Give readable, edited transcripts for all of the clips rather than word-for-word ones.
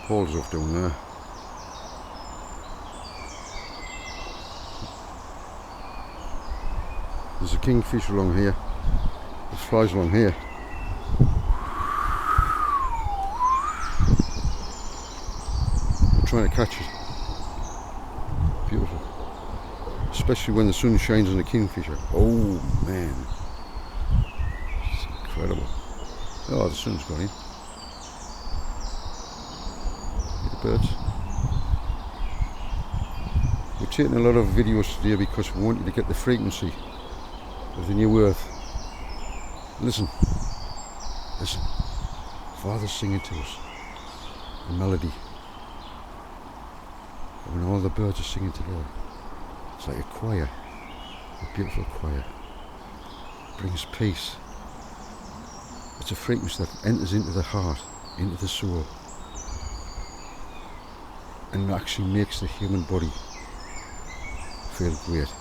Paul's off down there. There's a kingfisher along here. There's flies along here. I'm trying to catch it. Beautiful. Especially when the sun shines on the kingfisher. Oh man. It's incredible. Oh, the sun's gone in. The birds. We're taking a lot of videos today because we want you to get the frequency of the new earth. Listen. Listen. Father's singing to us a melody. And when all the birds are singing together, it's like a choir, a beautiful choir. It brings peace. It's a frequency that enters into the heart, into the soul, and actually makes the human body feel great.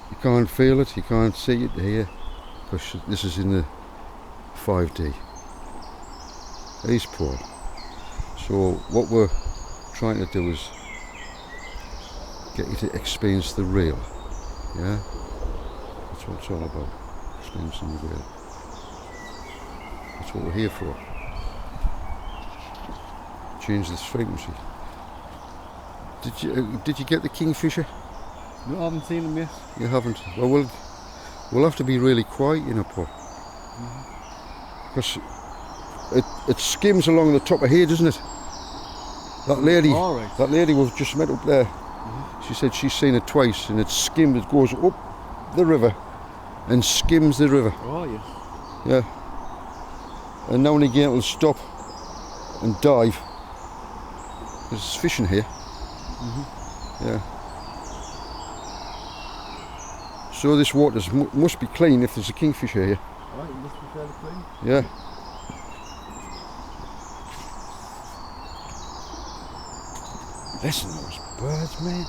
You can't feel it, you can't see it here, because this is in the 5D. Here's Paul. So what we're trying to do is get you to experience the real. Yeah? That's what it's all about. Experiencing the real. That's what we're here for. Change this frequency. Did you get the kingfisher? No, I haven't seen him yet. You haven't? Well, we'll have to be really quiet, you know, Paul. Because it skims along the top of here, doesn't it? That lady, that lady we've just met up there, she said she's seen it twice, and it skimmed, it goes up the river and skims the river. Oh, yes. Yeah. And now and again it'll stop and dive. There's fish in here. Yeah. So this water must be clean if there's a kingfisher here. Right, it must be fairly clean. Yeah. Listen to those birds, man.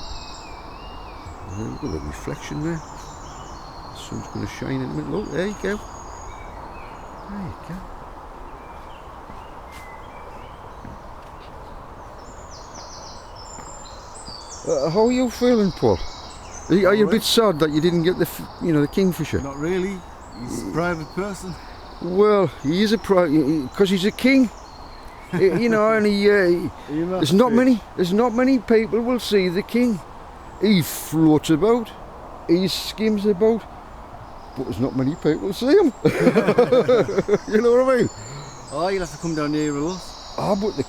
Look at the reflection there. The sun's going to shine in a minute. Look, there you go. There you go. How are you feeling, Paul? Are you a bit sad that you didn't get the kingfisher? Not really. He's a private person. Well, he is a because he's a king. You know, and there's not many people will see the king. He floats about, he skims about, but there's not many people see him. You know what I mean? Oh, you'll have to come down here with us. Ah, but the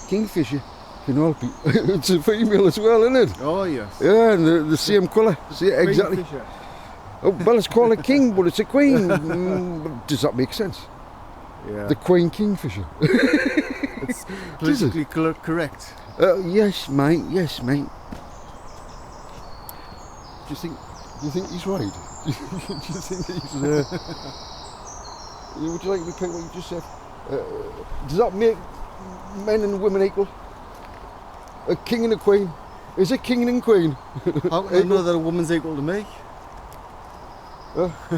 kingfisher can all be. It's a female as well, isn't it? Oh yes. Yeah, and the same colour. See, exactly. Kingfisher. Oh, well, it's called a king, but it's a queen. Does that make sense? Yeah. The queen kingfisher. It's politically correct. Yes, mate. Yes, mate. Do you think he's right? Do you think he's? Would you like to repeat what you just said? Does that make men and women equal? A king and a queen? Is a king and queen? How can I know that a woman's equal to me?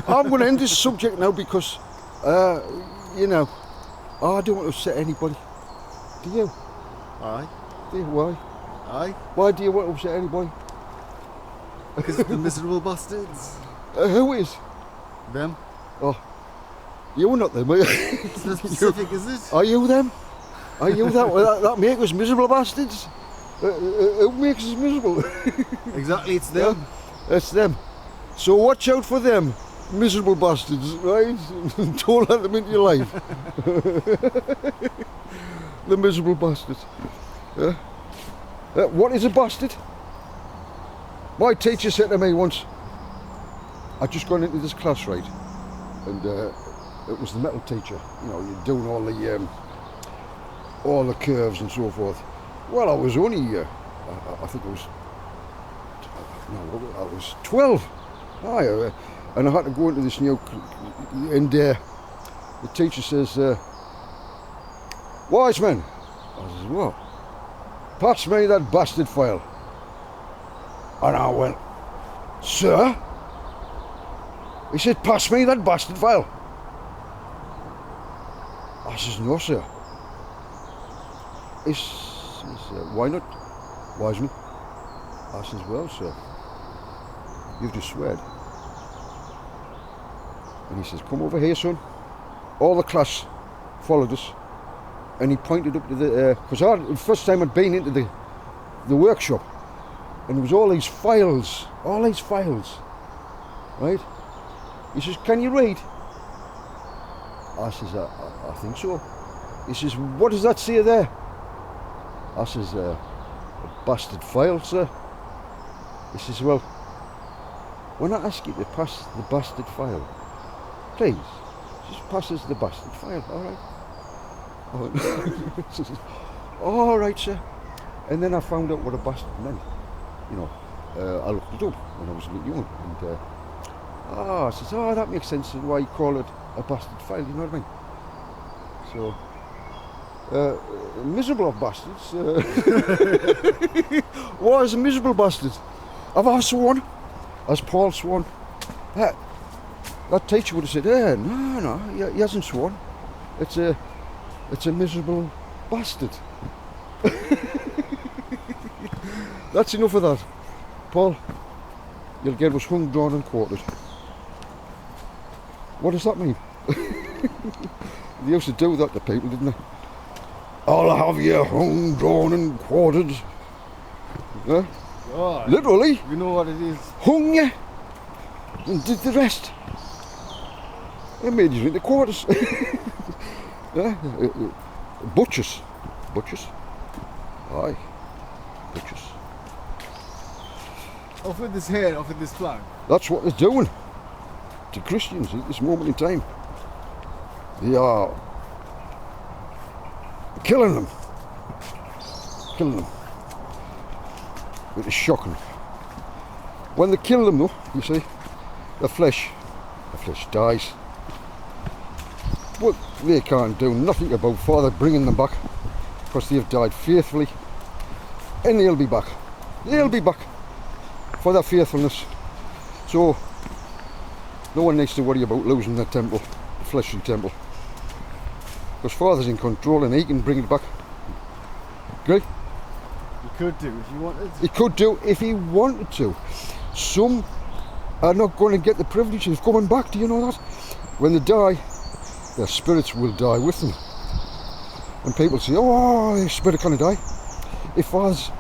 I'm going to end this subject now because, you know, I don't want to upset anybody. Do you? Aye. Do you? Why? Aye. Why do you want to upset anybody? Because of the miserable bastards. Who is? Them. Oh, you're not them, are you? It's not specific, is it? Are you them? Are you that make us miserable bastards? Who makes us miserable? Exactly, it's them. That's them. So watch out for them, miserable bastards, right? Don't let them into your life. The miserable bastards. What is a bastard? My teacher said to me once, I'd just gone into this class, right? And it was the metal teacher. You know, you're doing all the curves and so forth. Well, I was only, I think I was 12. Aye, and I had to go into this new, and the teacher says, Wiseman. I says, what? Pass me that bastard file. And I went, sir? He said, pass me that bastard file. I says, no, sir. why not, Wiseman? I says, well, sir, you've just sweared. And he says, come over here, son. All the class followed us. And he pointed up to the, because the first time I'd been into the workshop, and there was all these files, right? He says, can you read? I says, I think so. He says, what does that say there? I says, a bastard file, sir. He says, well, when I ask you to pass the bastard file, please, just pass us the bastard file, all right? All right, sir. And then I found out what a bastard meant. You know, I looked it up when I was a bit young, and I says, oh, that makes sense why you call it a bastard file. You know what I mean? Miserable bastards. Why is a miserable bastard? Have I sworn? Has Paul sworn? That teacher would have said, no, he hasn't sworn. It's a miserable bastard. That's enough of that. Paul, you'll get us hung, drawn and quartered. What does that mean? They used to do that to people, didn't they? I'll have you hung, drawn and quartered. Yeah? Oh, Literally. You know what it is? Hung you and did the rest. They made you into quarters. Yeah? Butchers. Aye. Butchers. Off with this head, off with this flag. That's what they're doing to Christians at this moment in time. They are killing them. It is shocking. When they kill them though, you see, the flesh dies. But they can't do nothing about Father bringing them back, because they've died faithfully, and they'll be back. They'll be back for their faithfulness. So no one needs to worry about losing their temple, the fleshly temple, because Father's in control and he can bring it back. Great. You could do if you wanted. He could do if he wanted to. Some are not going to get the privilege of coming back. Do you know that? When they die, their spirits will die with them. And people say, oh, their spirit can't die. If Father's,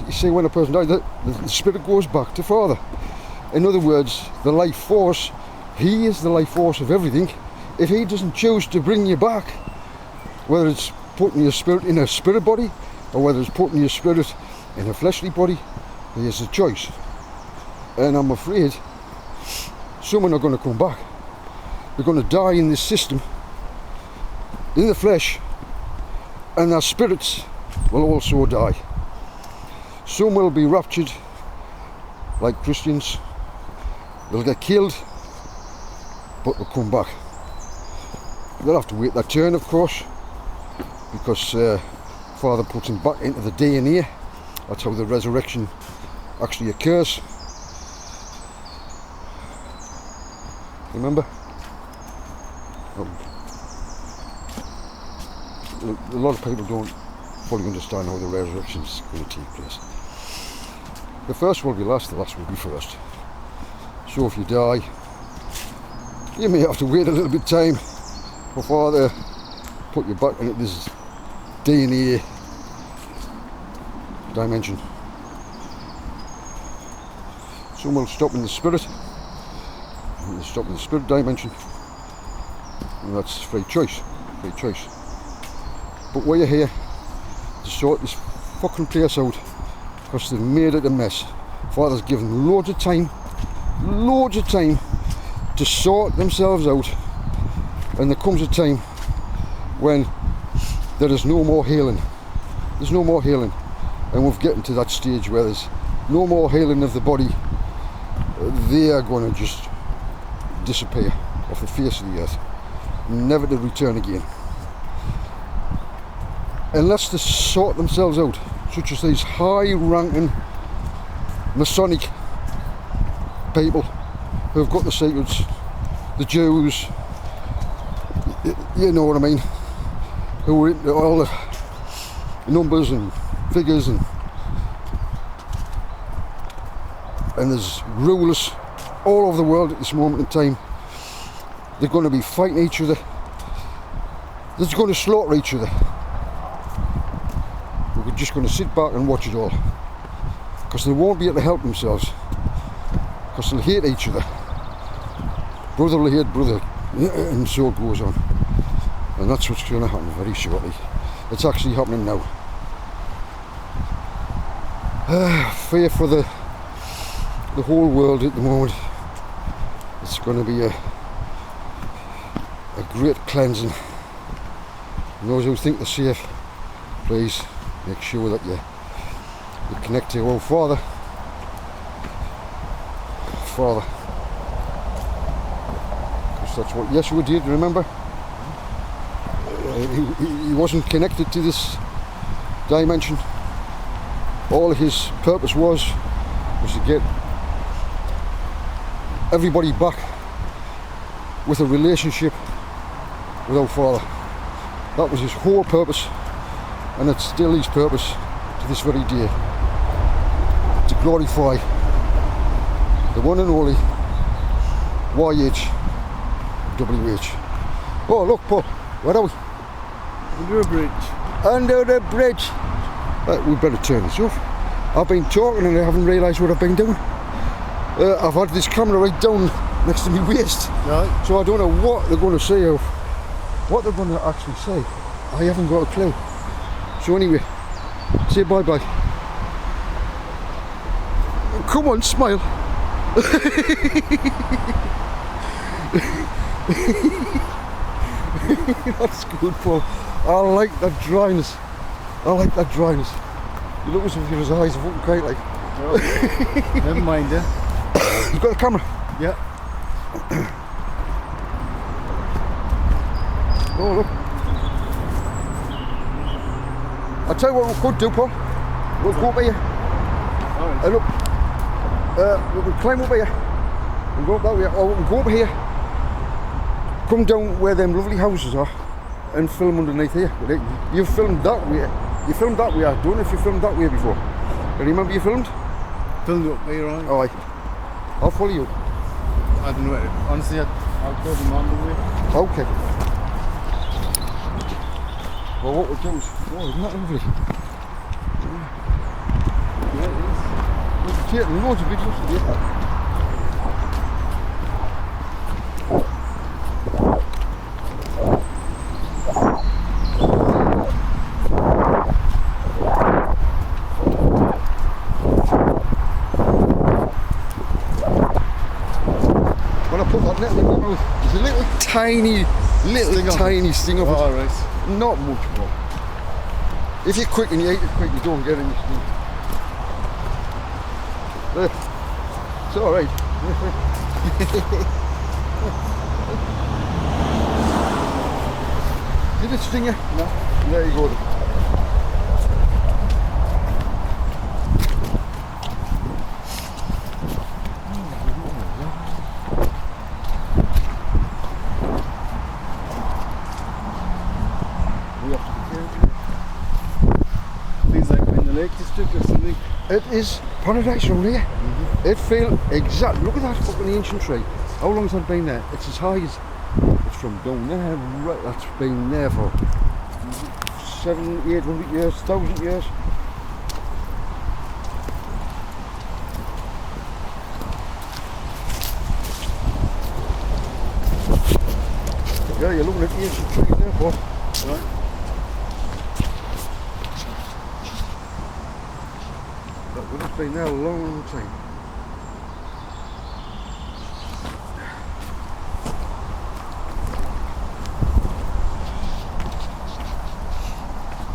you see, when a person dies, the spirit goes back to Father. In other words, the life force, he is the life force of everything. If he doesn't choose to bring you back, whether it's putting your spirit in a spirit body, or whether it's putting your spirit in a fleshly body, he has a choice. And I'm afraid some are going to come back. They're going to die in this system, in the flesh, and their spirits will also die. Some will be raptured, like Christians. They'll get killed, but they'll come back. They'll have to wait their turn, of course, because Father puts them back into the DNA. That's how the resurrection actually occurs. Remember? A lot of people don't fully understand how the resurrection is going to take place. The first will be last, the last will be first. So if you die, you may have to wait a little bit of time before they put you back into this DNA dimension. Some will stop in the spirit, and they'll stop in the spirit dimension, and that's free choice. But we're here to sort this fucking place out, because they've made it a mess. Father's given loads of time to sort themselves out, and there comes a time when there is no more healing. There's no more healing, and we're getting to that stage where there's no more healing of the body. They are going to just disappear off the face of the earth, never to return again, unless they sort themselves out, such as these high-ranking Masonic people who have got the secrets, the Jews, you know what I mean, who were into all numbers and figures, and there's rulers all over the world at this moment in time. They're going to be fighting each other. They're going to slaughter each other. We're just going to sit back and watch it all, because they won't be able to help themselves, because they'll hate each other. Brother will hate brother, and so it goes on. And that's what's going to happen very shortly. It's actually happening now. Fear for the whole world at the moment. It's going to be a great cleansing. And those who think they're safe, please make sure that you connect to your Father. Because that's what Yeshua did, remember? He wasn't connected to this dimension. All his purpose was to get everybody back with a relationship with our Father. That was his whole purpose, and it's still his purpose to this very day, to glorify the one and only YHWH. Oh look, Paul, where are we? Under a bridge. Under the bridge. We better turn this off. I've been talking and I haven't realised what I've been doing. I've had this camera right down next to my waist, Right. so I don't know what they're going to say or what they're going to actually say. I haven't got a clue. So anyway, say bye bye. Come on, smile. That's good, Paul. I like that dryness. You look as if your eyes are fucking quite like. No. Never mind, You've got a camera? Yeah. Oh look. I'll tell you what we could do, Paul. We'll go up here. Alright. Look. We can climb up here and go up that way, or we can go up here, come down where them lovely houses are, and film underneath here. You filmed that way. You filmed that way. I don't know if you filmed that way before. Do you remember you filmed? Filmed up there, right? Alright. I'll follow you. I don't know. Honestly, I'll go them on the way. Okay. Well, what we'll do is, oh, isn't that lovely? Yeah, it is. We're taking loads of videos today. When I put that net in my mouth, there's a little tiny sting of it. Oh, right. Not much more. If you're quick and you eat it quick, you don't get any sting. It's alright. Did it sting you? No. There you go. Feels like we're in the Lake District or something. It is paradise around here. It feels exact. Look at that fucking ancient tree. How long's that been there? It's as high as it's from down there. Right, that's been there for 700, 800 years, 1,000 years. Yeah, you're looking at the ancient trees there, boy. Right. That would have been there a long time.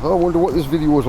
I wonder what this video was like.